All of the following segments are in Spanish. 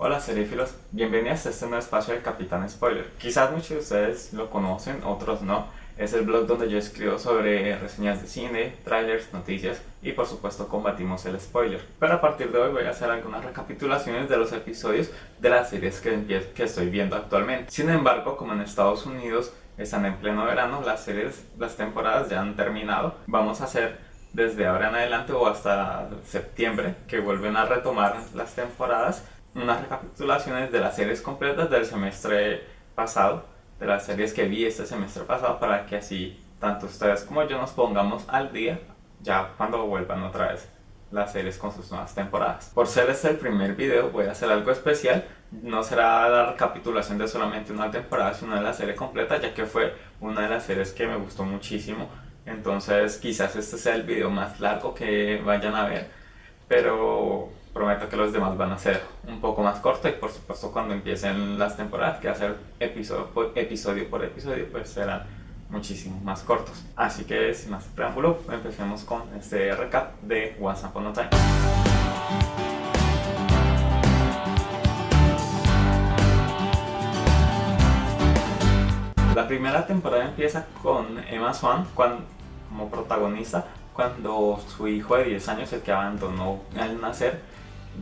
Hola serífilos, bienvenidos a este nuevo espacio de Capitán Spoiler. Quizás muchos de ustedes lo conocen, otros no. Es el blog donde yo escribo sobre reseñas de cine, trailers, noticias y por supuesto combatimos el spoiler. Pero a partir de hoy voy a hacer algunas recapitulaciones de los episodios de las series que estoy viendo actualmente. Sin embargo, como en Estados Unidos están en pleno verano, las temporadas ya han terminado. Vamos a hacer desde ahora en adelante o hasta septiembre, que vuelven a retomar las temporadas, unas recapitulaciones de las series completas del semestre pasado, de las series que vi este semestre pasado, para que así tanto ustedes como yo nos pongamos al día ya cuando vuelvan otra vez las series con sus nuevas temporadas. Por ser este el primer video, voy a hacer algo especial. No será la recapitulación de solamente una temporada, sino de la serie completa, ya que fue una de las series que me gustó muchísimo. Entonces quizás este sea el video más largo que vayan a ver, pero prometo que los demás van a ser un poco más cortos, y por supuesto cuando empiecen las temporadas, que va a ser episodio por episodio, pues serán muchísimo más cortos. Así que sin más preámbulo, empecemos con este recap de Once Upon a Time. La primera temporada empieza con Emma Swan como protagonista, cuando su hijo de 10 años, el que abandonó al nacer,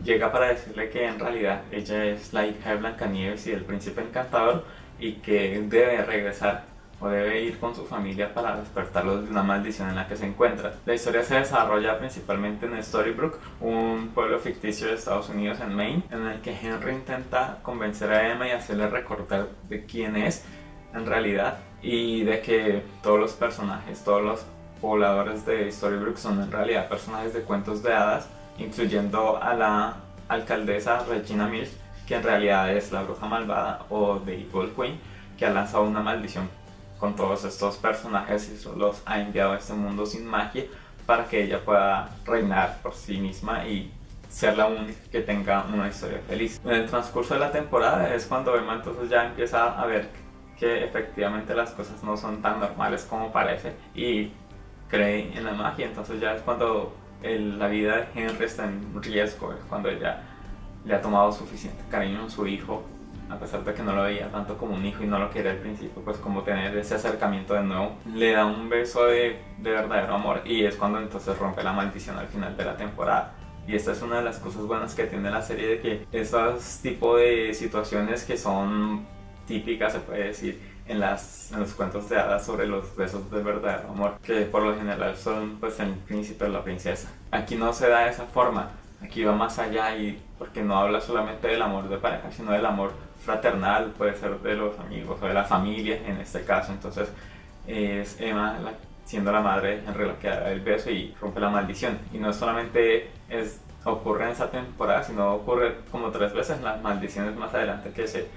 llega para decirle que en realidad ella es la hija de Blancanieves y del príncipe encantador, y que debe regresar o debe ir con su familia para despertarlos de una maldición en la que se encuentra. La historia se desarrolla principalmente en Storybrooke, un pueblo ficticio de Estados Unidos en Maine, en el que Henry intenta convencer a Emma y hacerle recordar de quién es en realidad, y de que todos los personajes, todos los pobladores de Storybrooke son en realidad personajes de cuentos de hadas, incluyendo a la alcaldesa Regina Mills, que en realidad es la bruja malvada o The Evil Queen, que ha lanzado una maldición con todos estos personajes y los ha enviado a este mundo sin magia para que ella pueda reinar por sí misma y ser la única que tenga una historia feliz. En el transcurso de la temporada es cuando Emma entonces ya empieza a ver que efectivamente las cosas no son tan normales como parece y cree en la magia. Entonces ya es cuando la vida de Henry está en riesgo, es cuando ella le ha tomado suficiente cariño a su hijo, a pesar de que no lo veía tanto como un hijo y no lo quería al principio, pues como tener ese acercamiento de nuevo. Le da un beso de verdadero amor, y es cuando entonces rompe la maldición al final de la temporada. Y esta es una de las cosas buenas que tiene la serie, de que estos tipos de situaciones que son típicas, se puede decir, en los cuentos de hadas sobre los besos de verdadero amor, que por lo general son pues el príncipe o la princesa. Aquí no se da de esa forma, aquí va más allá, y porque no habla solamente del amor de pareja, sino del amor fraternal, puede ser de los amigos o de la familia en este caso. Entonces es Emma siendo la madre de Henry la que da el beso y rompe la maldición. Y no solamente ocurre en esa temporada, sino ocurre como 3 veces en las maldiciones más adelante que se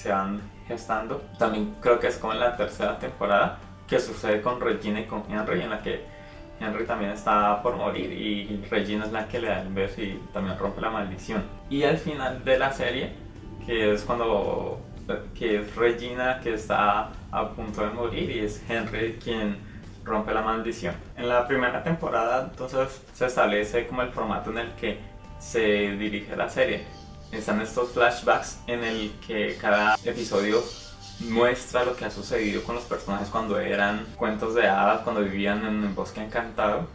van gestando. También creo que es como en la tercera temporada que sucede con Regina y con Henry, en la que Henry también está por morir y Regina es la que le da el beso y también rompe la maldición. Y al final de la serie, que es que es Regina que está a punto de morir y es Henry quien rompe la maldición. En la primera temporada entonces se establece como el formato en el que se dirige la serie. Están estos flashbacks en el que cada episodio muestra lo que ha sucedido con los personajes cuando eran cuentos de hadas, cuando vivían en el bosque encantado,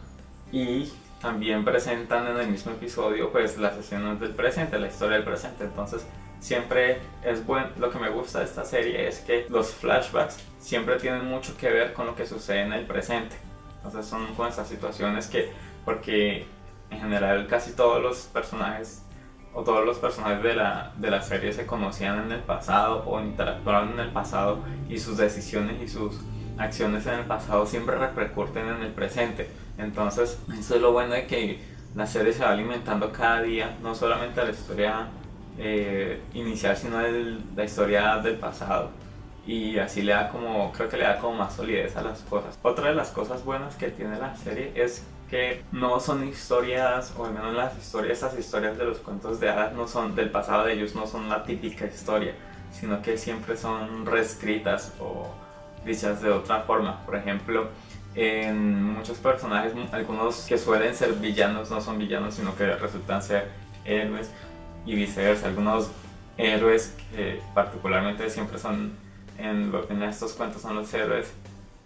y también presentan en el mismo episodio pues las escenas del presente, la historia del presente. Entonces siempre es bueno. Lo que me gusta de esta serie es que los flashbacks siempre tienen mucho que ver con lo que sucede en el presente. Entonces son con estas situaciones porque en general casi todos los personajes de la serie se conocían en el pasado o interactuaban en el pasado, y sus decisiones y sus acciones en el pasado siempre repercuten en el presente. Entonces eso es lo bueno de que la serie se va alimentando cada día, no solamente la historia inicial, sino la historia del pasado, y así creo que le da como más solidez a las cosas. Otra de las cosas buenas que tiene la serie es que no son historias, o al menos estas historias de los cuentos de hadas no son del pasado de ellos, no son la típica historia, sino que siempre son reescritas o dichas de otra forma. Por ejemplo, en muchos personajes, algunos que suelen ser villanos no son villanos, sino que resultan ser héroes, y viceversa. Algunos héroes que particularmente siempre son en estos cuentos son los héroes,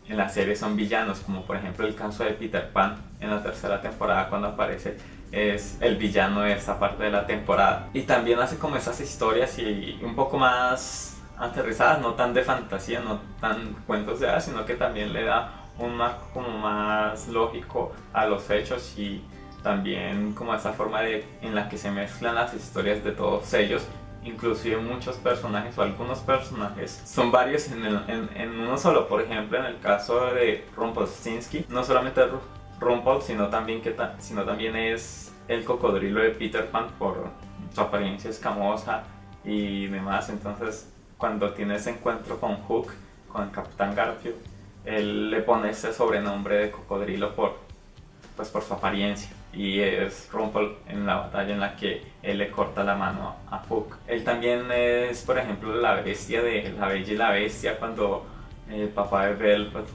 en la serie son villanos, como por ejemplo el caso de Peter Pan en la tercera temporada cuando aparece, es el villano de esta parte de la temporada. Y también hace como esas historias y un poco más aterrizadas, no tan de fantasía, no tan cuentos de hadas, sino que también le da un marco como más lógico a los hechos y también como esa forma en la que se mezclan las historias de todos ellos. Inclusive muchos personajes o algunos personajes son varios en uno solo. Por ejemplo, en el caso de Rumpelstiltskin, no solamente Rumpel, sino también es el cocodrilo de Peter Pan por su apariencia escamosa y demás. Entonces, cuando tiene ese encuentro con Hook, con el Capitán Garfield, él le pone ese sobrenombre de cocodrilo por su apariencia, y es Rumpel en la batalla en la que él le corta la mano a Hook. Él también es, por ejemplo, la bestia de La Bella y la Bestia, cuando el papá de Belle pues,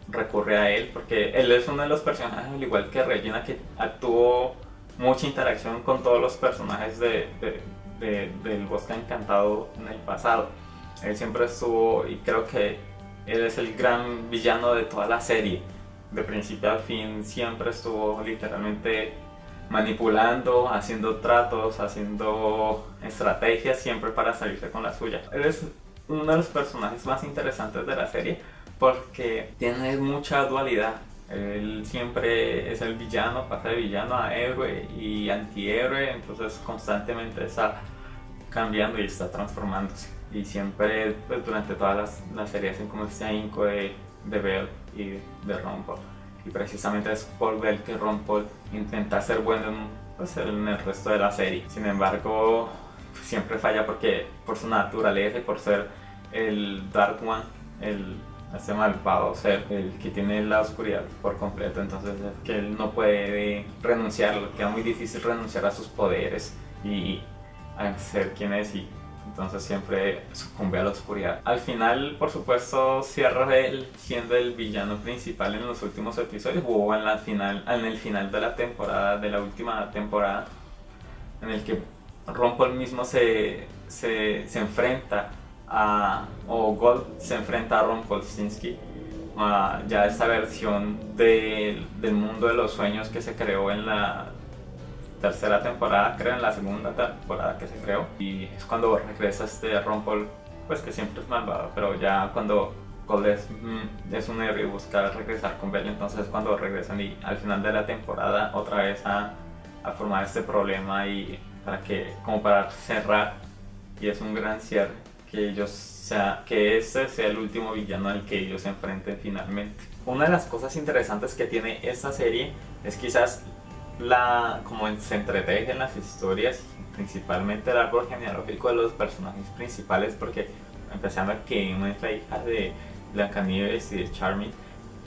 recurre a él, porque él es uno de los personajes, al igual que Regina, que tuvo mucha interacción con todos los personajes del Bosque Encantado en el pasado. Él siempre estuvo, y creo que él es el gran villano de toda la serie. De principio a fin siempre estuvo literalmente manipulando, haciendo tratos, haciendo estrategias siempre para salirse con la suya. Él es uno de los personajes más interesantes de la serie porque tiene mucha dualidad. Él siempre es el villano, pasa de villano a héroe y antihéroe, entonces constantemente está cambiando y está transformándose. Y siempre pues, durante todas las series hacen como este ahínco de Belle y de Rumpel. Y precisamente es por Belle que Rumpel intenta ser bueno en el resto de la serie. Sin embargo, siempre falla porque por su naturaleza y por ser el Dark One, ese malvado ser, el que tiene la oscuridad por completo. Entonces es que él no puede renunciar, le queda muy difícil renunciar a sus poderes y a ser quien es, y entonces siempre sucumbe a la oscuridad. Al final, por supuesto, cierra él siendo el villano principal en los últimos episodios, o en el final de la temporada, de la última temporada, en el que Rumpel mismo se enfrenta o Gold se enfrenta a Rumpelstiltskin, ya esta versión del mundo de los sueños que se creó en la tercera temporada, creo, en la segunda temporada que se creó, y es cuando regresa este Rumpel, pues que siempre es malvado, pero ya cuando Gold es un héroe y busca regresar con Belle, entonces cuando regresan y al final de la temporada otra vez a formar este problema y como para cerrar, y es un gran cierre, que este sea el último villano al que ellos se enfrenten finalmente. Una de las cosas interesantes que tiene esta serie es quizás como se entretejen las historias, principalmente el árbol genealógico de los personajes principales, porque empezando que una es la hija de Blancanieves y de Charming,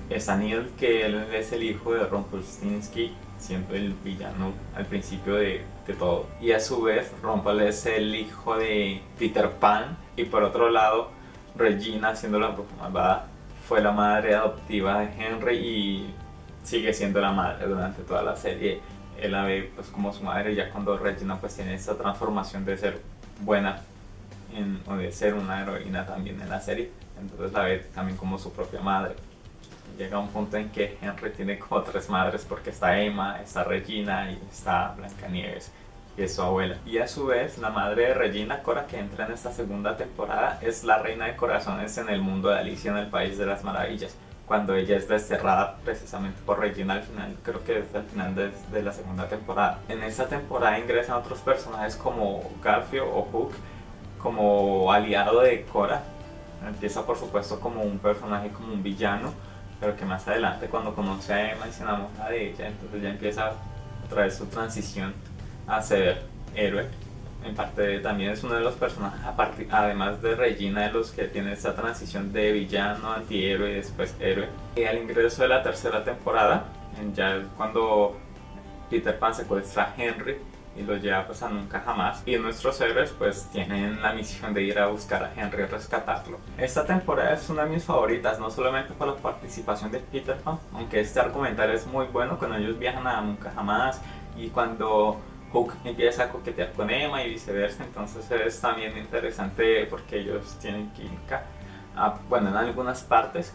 está Neil, que él es el hijo de Rumpelstiltskin, siendo el villano al principio de todo, y a su vez Rumpel es el hijo de Peter Pan, y por otro lado Regina, siendo la bruja malvada, fue la madre adoptiva de Henry y sigue siendo la madre durante toda la serie. Él la ve pues como su madre, ya cuando Regina pues tiene esta transformación de ser buena o de ser una heroína también en la serie, entonces la ve también como su propia madre. Llega un punto en que Henry tiene como tres madres, porque está Emma, está Regina y está Blancanieves, y es su abuela. Y a su vez la madre de Regina, Cora, que entra en esta segunda temporada, es la reina de corazones en el mundo de Alicia en el País de las Maravillas, cuando ella es desterrada precisamente por Regina al final, creo que es al final de la segunda temporada. En esta temporada ingresan otros personajes como Garfield o Hook como aliado de Cora. Empieza por supuesto como un personaje, como un villano, pero que más adelante cuando conoce a Emma y se enamora de ella, entonces ya empieza otra vez su transición a ser héroe. En parte también es uno de los personajes, además de Regina, de los que tiene esta transición de villano, antihéroe y después héroe. Y al ingreso de la tercera temporada, ya es cuando Peter Pan secuestra a Henry y lo lleva pues a Nunca Jamás, y nuestros héroes pues tienen la misión de ir a buscar a Henry y rescatarlo. Esta temporada es una de mis favoritas, no solamente por la participación de Peter Pan, aunque este argumental es muy bueno cuando ellos viajan a Nunca Jamás y cuando Hook empieza a coquetear con Emma y viceversa, entonces es también interesante porque ellos tienen química, bueno, en algunas partes,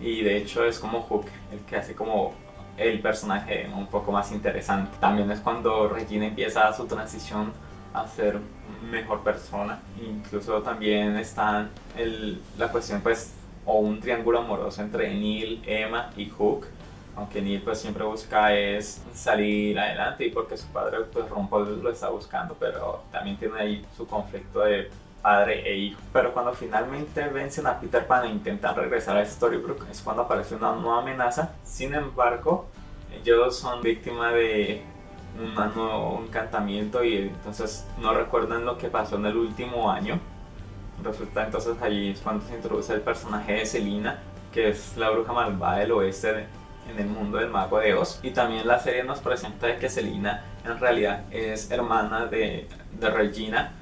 y de hecho es como Hook el que hace como el personaje de Emma un poco más interesante. También es cuando Regina empieza su transición a ser mejor persona. Incluso también está la cuestión pues o un triángulo amoroso entre Neil, Emma y Hook, aunque Neil pues siempre busca es salir adelante y porque su padre pues Rumpel lo está buscando, pero también tiene ahí su conflicto de padre e hijo. Pero cuando finalmente vencen a Peter Pan e intentan regresar a Storybrooke es cuando aparece una nueva amenaza. Sin embargo, ellos son víctimas de un nuevo encantamiento y entonces no recuerdan lo que pasó en el último año. Resulta entonces allí es cuando se introduce el personaje de Selina, que es la bruja malvada del oeste en el mundo del Mago de Oz. Y también la serie nos presenta de que Selina en realidad es hermana de Regina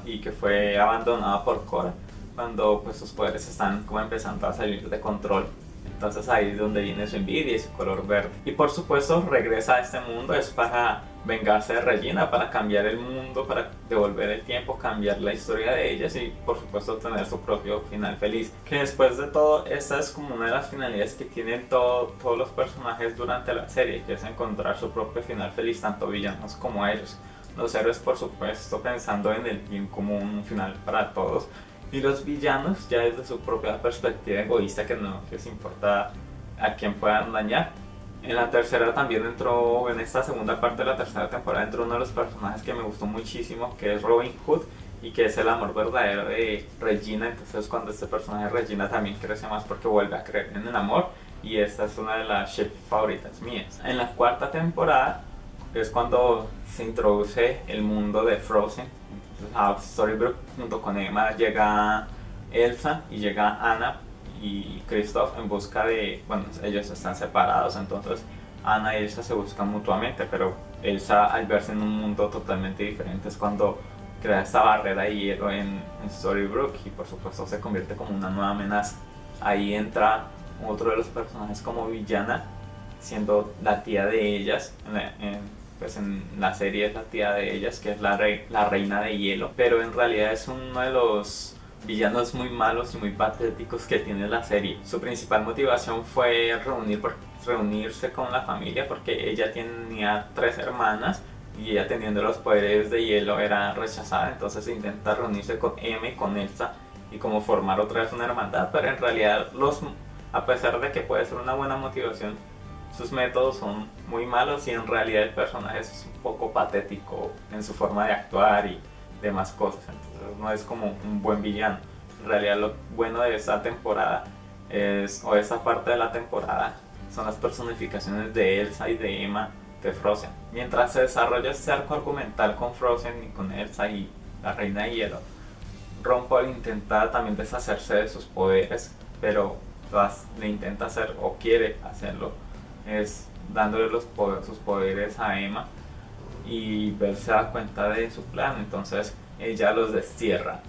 y que fue abandonada por Cora cuando pues sus poderes están como empezando a salir de control. Entonces ahí es donde viene su envidia y su color verde. Y por supuesto regresa a este mundo es para vengarse de Regina, para cambiar el mundo, para devolver el tiempo, cambiar la historia de ellas y por supuesto tener su propio final feliz. Que después de todo, esta es como una de las finalidades que tienen todos los personajes durante la serie, que es encontrar su propio final feliz, tanto villanos como ellos. Los héroes por supuesto pensando en el bien como un final para todos. Y los villanos ya desde su propia perspectiva egoísta que no les importa a quién puedan dañar. En la tercera también entró, en esta segunda parte de la tercera temporada entró uno de los personajes que me gustó muchísimo, que es Robin Hood y que es el amor verdadero de Regina. Entonces cuando este personaje de Regina también crece más porque vuelve a creer en el amor y esta es una de las ship favoritas mías. En la cuarta temporada es cuando se introduce el mundo de Frozen. A Storybrooke junto con Emma llega Elsa y llega Anna y Kristoff en busca de, bueno, ellos están separados, entonces Anna y Elsa se buscan mutuamente, pero Elsa al verse en un mundo totalmente diferente es cuando crea esta barrera de hielo en Storybrooke y por supuesto se convierte como una nueva amenaza. Ahí entra otro de los personajes como villana, siendo la tía de ellas, pues en la serie es la tía de ellas, que es la reina de hielo, pero en realidad es uno de los villanos muy malos y muy patéticos que tiene la serie. Su principal motivación fue reunirse con la familia porque ella tenía 3 hermanas y ella teniendo los poderes de hielo era rechazada, entonces intenta reunirse con Emma y con Elsa y como formar otra vez una hermandad, pero en realidad a pesar de que puede ser una buena motivación, sus métodos son muy malos y en realidad el personaje es un poco patético en su forma de actuar y demás cosas, entonces no es como un buen villano. En realidad lo bueno de esta temporada o esta parte de la temporada son las personificaciones de Elsa y de Emma de Frozen. Mientras se desarrolla este arco argumental con Frozen y con Elsa y la Reina de Hielo, Rumpel intenta también deshacerse de sus poderes, pero le intenta hacer o quiere hacerlo es dándole sus poderes a Emma y Belle se da cuenta de su plan, entonces ella los destierra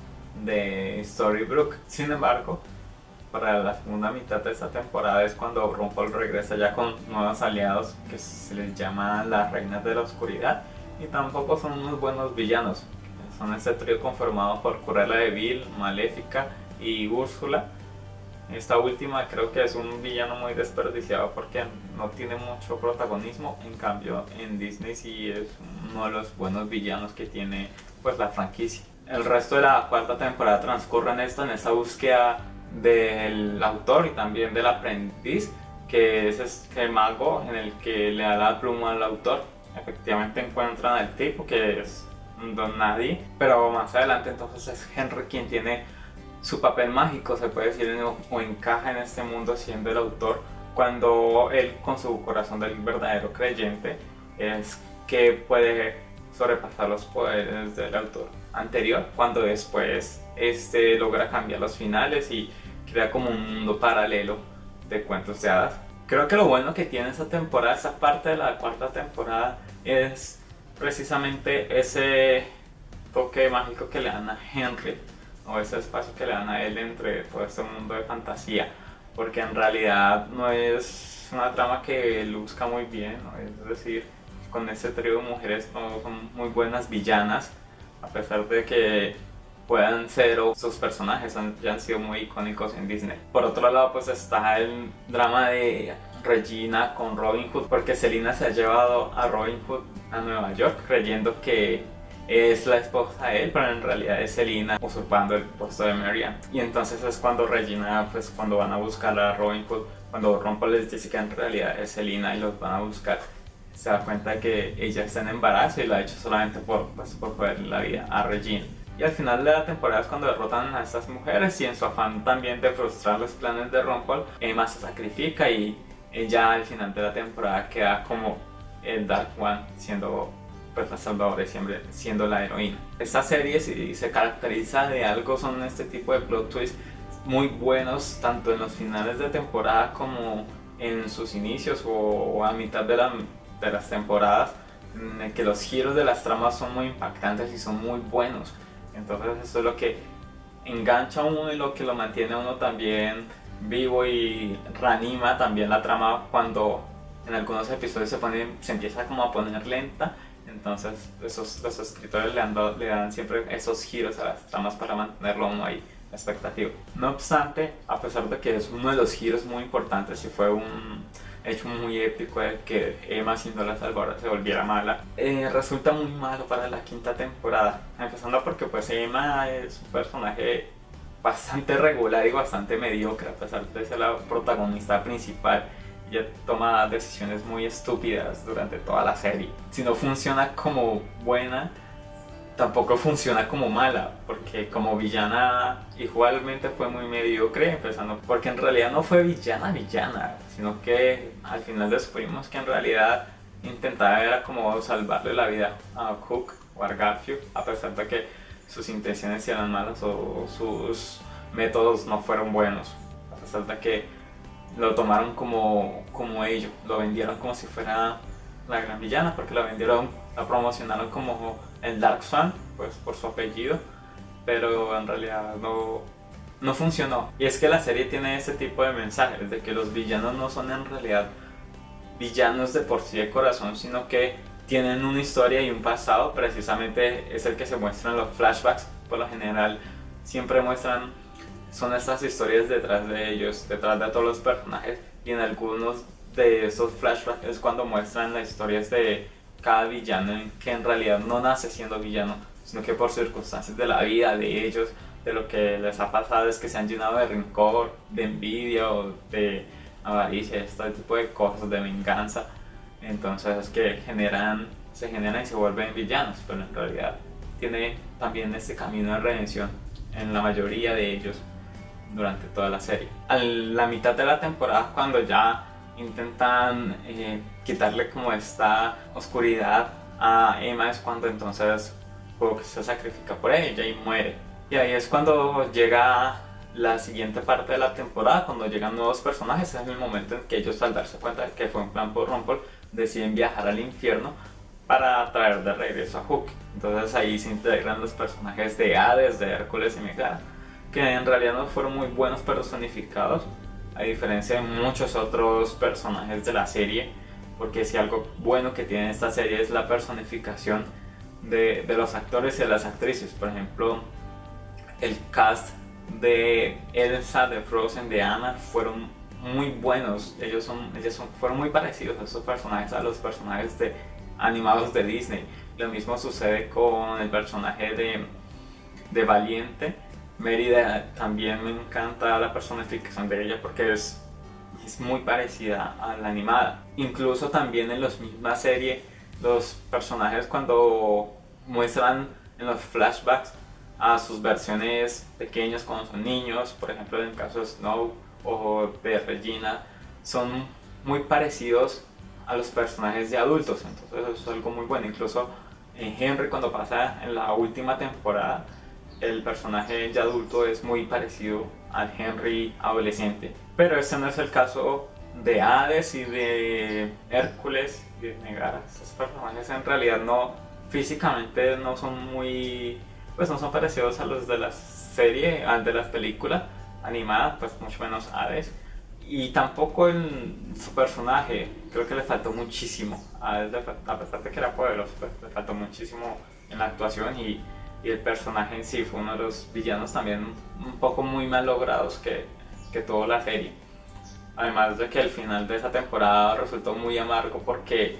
de Storybrooke. Sin embargo, para la segunda mitad de esta temporada es cuando Rumpel regresa ya con nuevos aliados que se les llama las Reinas de la Oscuridad y tampoco son unos buenos villanos, son este trío conformado por Cruella de Vil, Maléfica y Úrsula. Esta última creo que es un villano muy desperdiciado porque no tiene mucho protagonismo, en cambio en Disney sí es uno de los buenos villanos que tiene pues la franquicia. El resto de la cuarta temporada transcurre en esta búsqueda del autor y también del aprendiz, que es este mago en el que le da la pluma al autor. Efectivamente encuentran al tipo que es un don nadie, pero más adelante entonces es Henry quien tiene su papel mágico, se puede decir, o encaja en este mundo siendo el autor, cuando él con su corazón del verdadero creyente es que puede sobrepasar los poderes del autor anterior, cuando después logra cambiar los finales y crea como un mundo paralelo de cuentos de hadas. Creo que lo bueno que tiene esta temporada, esta parte de la cuarta temporada, es precisamente ese toque mágico que le dan a Henry, o ese espacio que le dan a él entre todo este mundo de fantasía, porque en realidad no es una trama que luzca muy bien, ¿no? Es decir, con este trío de mujeres no son muy buenas villanas, a pesar de que puedan ser o sus personajes ya han sido muy icónicos en Disney. Por otro lado, pues está el drama de Regina con Robin Hood, porque Selina se ha llevado a Robin Hood a Nueva York creyendo que es la esposa de él, pero en realidad es Selina usurpando el puesto de Marianne. Y entonces es cuando Regina, pues cuando van a buscar a Robin Hood, cuando Rumpel les dice que en realidad es Selina y los van a buscar, se da cuenta de que ella está en embarazo y lo ha hecho solamente por joderle la vida a Regina. Y al final de la temporada es cuando derrotan a estas mujeres, y en su afán también de frustrar los planes de Rumpel, Emma se sacrifica y ella al final de la temporada queda como el Dark One, siendo pues la salvadora y siempre siendo la heroína. Esta serie si se caracteriza de algo, son este tipo de plot twists muy buenos, tanto en los finales de temporada como en sus inicios o a mitad de las temporadas, en el que los giros de las tramas son muy impactantes y son muy buenos. Entonces esto es lo que engancha a uno y lo que lo mantiene a uno también vivo y reanima también la trama cuando en algunos episodios se empieza como a poner lenta. Entonces los escritores le dan siempre esos giros a las tramas para mantenerlo uno ahí expectativa. No obstante, a pesar de que es uno de los giros muy importantes y fue un hecho muy épico de que Emma, siendo la salvadora, se volviera mala, resulta muy malo para la quinta temporada, empezando porque pues Emma es un personaje bastante regular y bastante mediocre, a pesar de ser la protagonista principal. Ella toma decisiones muy estúpidas durante toda la serie. Si no funciona como buena, tampoco funciona como mala, porque como villana igualmente fue muy mediocre, empezando porque en realidad no fue villana, sino que al final descubrimos que en realidad intentaba era como salvarle la vida a Hook o a Garfield, a pesar de que sus intenciones eran malas o sus métodos no fueron buenos, a pesar de que lo tomaron como ellos, lo vendieron como si fuera la gran villana, porque la promocionaron como el Dark Swan, pues por su apellido, pero en realidad no funcionó. Y es que la serie tiene ese tipo de mensajes, de que los villanos no son en realidad villanos de por sí de corazón, sino que tienen una historia y un pasado, precisamente es el que se muestra en los flashbacks. Por lo general siempre son estas historias detrás de ellos, detrás de todos los personajes, y en algunos de esos flashbacks es cuando muestran las historias de cada villano, que en realidad no nace siendo villano, sino que por circunstancias de la vida de ellos, de lo que les ha pasado, es que se han llenado de rencor, de envidia o de avaricia, este tipo de cosas, de venganza. Entonces es que se generan y se vuelven villanos, pero en realidad tiene también este camino de redención en la mayoría de ellos durante toda la serie. A la mitad de la temporada, cuando ya intentan quitarle como esta oscuridad a Emma, es cuando entonces Hook se sacrifica por ella y muere. Y ahí es cuando llega la siguiente parte de la temporada, cuando llegan nuevos personajes. Es el momento en que ellos, al darse cuenta de que fue un plan por Rumpel, deciden viajar al infierno para traer de regreso a Hook. Entonces ahí se integran los personajes de Hades, de Hércules y Megara, que en realidad no fueron muy buenos personificados, a diferencia de muchos otros personajes de la serie, porque si algo bueno que tiene esta serie es la personificación de los actores y de las actrices. Por ejemplo, el cast de Elsa, de Frozen, de Anna fueron muy buenos. Fueron muy parecidos a estos personajes, a los personajes animados de Disney. Lo mismo sucede con el personaje de Valiente. Mérida, también me encanta la personificación de ella porque es muy parecida a la animada. Incluso también en la misma serie, los personajes, cuando muestran en los flashbacks a sus versiones pequeñas cuando son niños, por ejemplo en el caso de Snow o de Regina, son muy parecidos a los personajes de adultos. Entonces eso es algo muy bueno. Incluso en Henry, cuando pasa en la última temporada, el personaje de adulto es muy parecido al Henry adolescente. Pero este no es el caso de Hades y de Hércules y de Megara. Estos personajes en realidad físicamente no son no son parecidos a los de la serie, al de las películas animadas, pues mucho menos Hades. Y tampoco en su personaje, creo que le faltó muchísimo. A pesar de que era poderoso, pues, le faltó muchísimo en la actuación y el personaje en sí fue uno de los villanos también un poco muy mal logrados que tuvo la serie. Además de que el final de esa temporada resultó muy amargo porque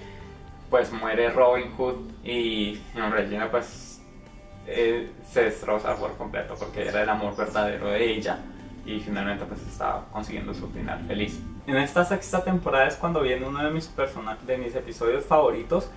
pues muere Robin Hood y Regina pues se destroza por completo porque era el amor verdadero de ella y finalmente pues estaba consiguiendo su final feliz. En esta sexta temporada es cuando viene uno de mis episodios favoritos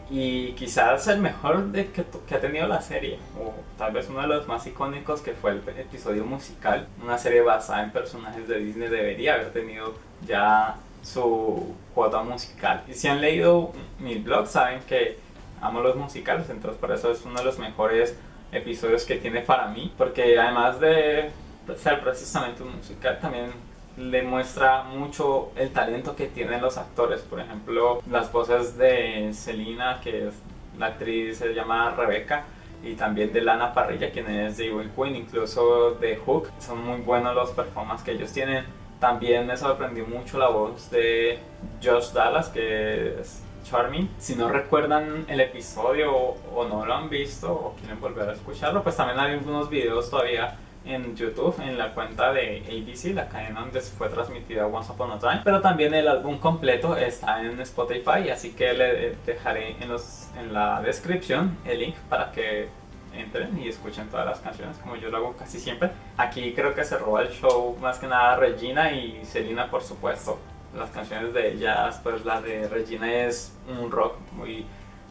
y quizás el mejor que ha tenido la serie, o tal vez uno de los más icónicos, que fue el episodio musical. Una serie basada en personajes de Disney debería haber tenido ya su cuota musical. Y si han leído mi blog saben que amo los musicales, entonces por eso es uno de los mejores episodios que tiene para mí, porque además de ser precisamente un musical también le muestra mucho el talento que tienen los actores. Por ejemplo, las voces de Selena, que es la actriz, se llama Rebecca, y también de Lana Parrilla, quien es de Evil Queen, incluso de Hook. Son muy buenos los performances que ellos tienen. También me sorprendió mucho la voz de Josh Dallas, que es Charming. Si no recuerdan el episodio o no lo han visto o quieren volver a escucharlo, pues también hay algunos videos todavía en YouTube, en la cuenta de ABC, la cadena donde fue transmitida Once Upon a Time. Pero también el álbum completo está en Spotify, así que le dejaré en la descripción el link para que entren y escuchen todas las canciones, como yo lo hago casi siempre. Aquí creo que se roba el show más que nada Regina y Selena, por supuesto. Las canciones de ellas, pues la de Regina es un rock muy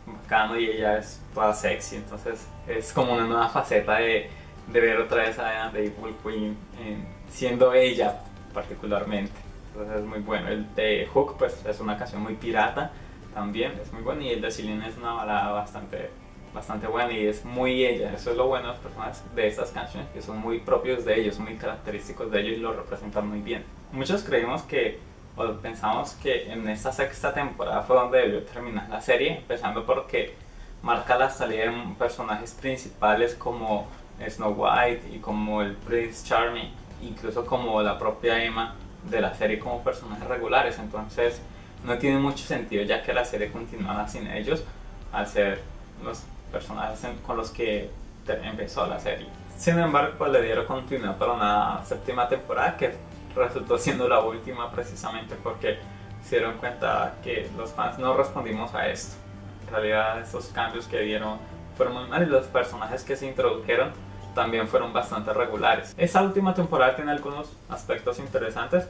bacano y ella es toda sexy, entonces es como una nueva faceta de ver otra vez a The Evil Queen siendo ella particularmente. Entonces es muy bueno. El de Hook pues es una canción muy pirata también, es muy bueno, y el de Celine es una balada bastante buena y es muy ella. Eso es lo bueno de los personajes de estas canciones, que son muy propios de ellos, muy característicos de ellos y lo representan muy bien. Muchos creímos o pensamos que en esta sexta temporada fue donde debió terminar la serie, empezando porque marca la salida de personajes principales como Snow White y como el Prince Charming, incluso como la propia Emma de la serie como personajes regulares. Entonces no tiene mucho sentido ya que la serie continuara sin ellos al ser los personajes con los que empezó la serie. Sin embargo, pues le dieron continuidad para una séptima temporada que resultó siendo la última, precisamente porque se dieron cuenta que los fans no respondimos a esto. En realidad estos cambios que dieron fueron muy malos y los personajes que se introdujeron también fueron bastante regulares. Esta última temporada tiene algunos aspectos interesantes.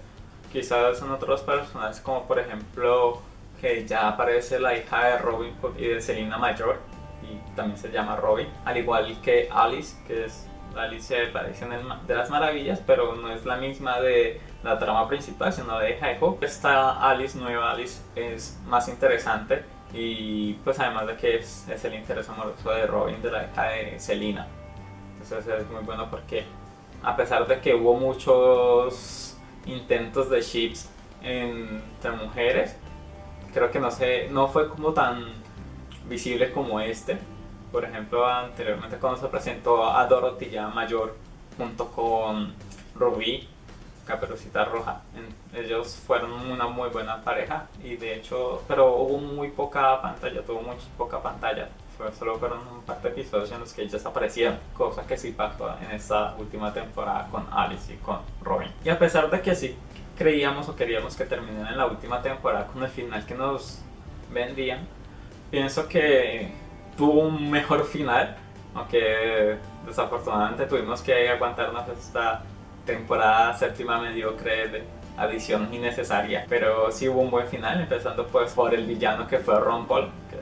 Quizás son otros personajes, como por ejemplo que ya aparece la hija de Robin Hood y de Selena mayor, y también se llama Robin, al igual que Alice, que es la Alicia de País de las Maravillas, pero no es la misma de la trama principal, sino de hija de Hook. Esta Alice, nueva Alice, es más interesante, y pues además de que es el interés amoroso de Robin, de la hija de Selena. Entonces es muy bueno porque a pesar de que hubo muchos intentos de ships entre mujeres, creo que no fue como tan visible como este. Por ejemplo, anteriormente cuando se presentó a Dorothy ya mayor junto con Ruby, Caperucita Roja, ellos fueron una muy buena pareja, y de hecho, pero hubo muy poca pantalla, solo fueron un par de episodios en los que ellas aparecieron, cosa que sí pasó en esta última temporada con Alice y con Robin. Y a pesar de que sí creíamos o queríamos que terminara en la última temporada con el final que nos vendían, pienso que tuvo un mejor final, aunque desafortunadamente tuvimos que aguantarnos esta temporada séptima mediocre de adición innecesaria, pero sí hubo un buen final, empezando pues por el villano que fue Ron Paul, que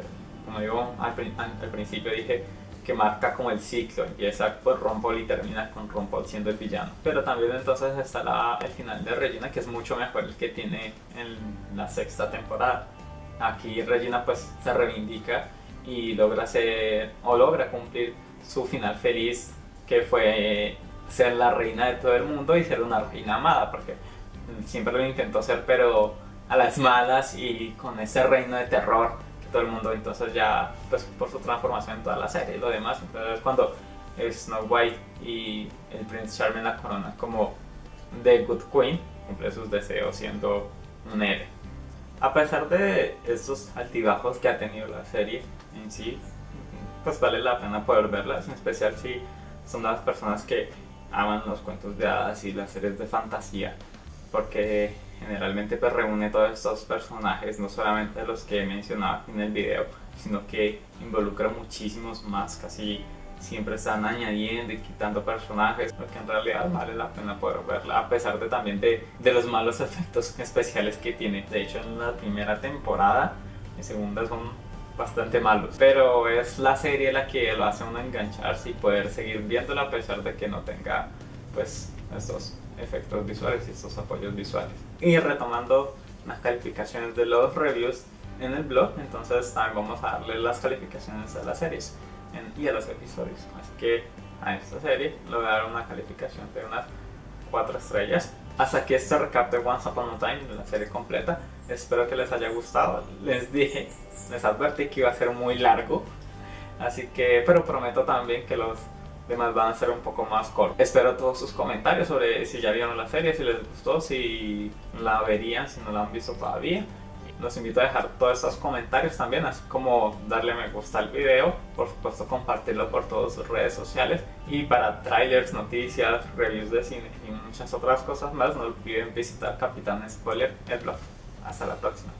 como digo al principio dije que marca como el ciclo, empieza por Ron Paul y termina con Ron Paul siendo el villano. Pero también entonces está el final de Regina, que es mucho mejor el que tiene en la sexta temporada. Aquí Regina pues se reivindica y logra cumplir su final feliz, que fue ser la reina de todo el mundo y ser una reina amada, porque siempre lo intentó ser, pero a las malas y con ese reino de terror que todo el mundo, entonces ya pues por su transformación en toda la serie y lo demás. Entonces cuando Snow White y el Prince Charming la corona como The Good Queen, cumple sus deseos siendo un héroe. A pesar de estos altibajos que ha tenido la serie en sí, pues vale la pena poder verlas, en especial si son las personas que aman los cuentos de hadas y las series de fantasía, porque generalmente pues reúne todos estos personajes, no solamente los que he mencionado en el video, sino que involucra muchísimos más, casi siempre están añadiendo y quitando personajes, porque en realidad vale la pena poder verla, a pesar de también de los malos efectos especiales que tiene. De hecho, en la primera temporada y segunda son bastante malos, pero es la serie la que lo hace uno engancharse y poder seguir viéndola a pesar de que no tenga pues estos efectos visuales y estos apoyos visuales. Y retomando las calificaciones de los reviews en el blog, entonces también vamos a darle las calificaciones a las series y a los episodios. Así que a esta serie le voy a dar una calificación de unas 4 estrellas. Hasta aquí este recap de Once Upon a Time, de la serie completa. Espero que les haya gustado. Les advertí que iba a ser muy largo, así que, pero prometo también que los demás van a ser un poco más cortos. Espero todos sus comentarios sobre si ya vieron la serie, si les gustó, si la verían, si no la han visto todavía. Los invito a dejar todos estos comentarios también, así como darle me gusta al video, por supuesto compartirlo por todas sus redes sociales, y para trailers, noticias, reviews de cine y muchas otras cosas más no olviden visitar Capitán Spoiler, el blog. Hasta la próxima.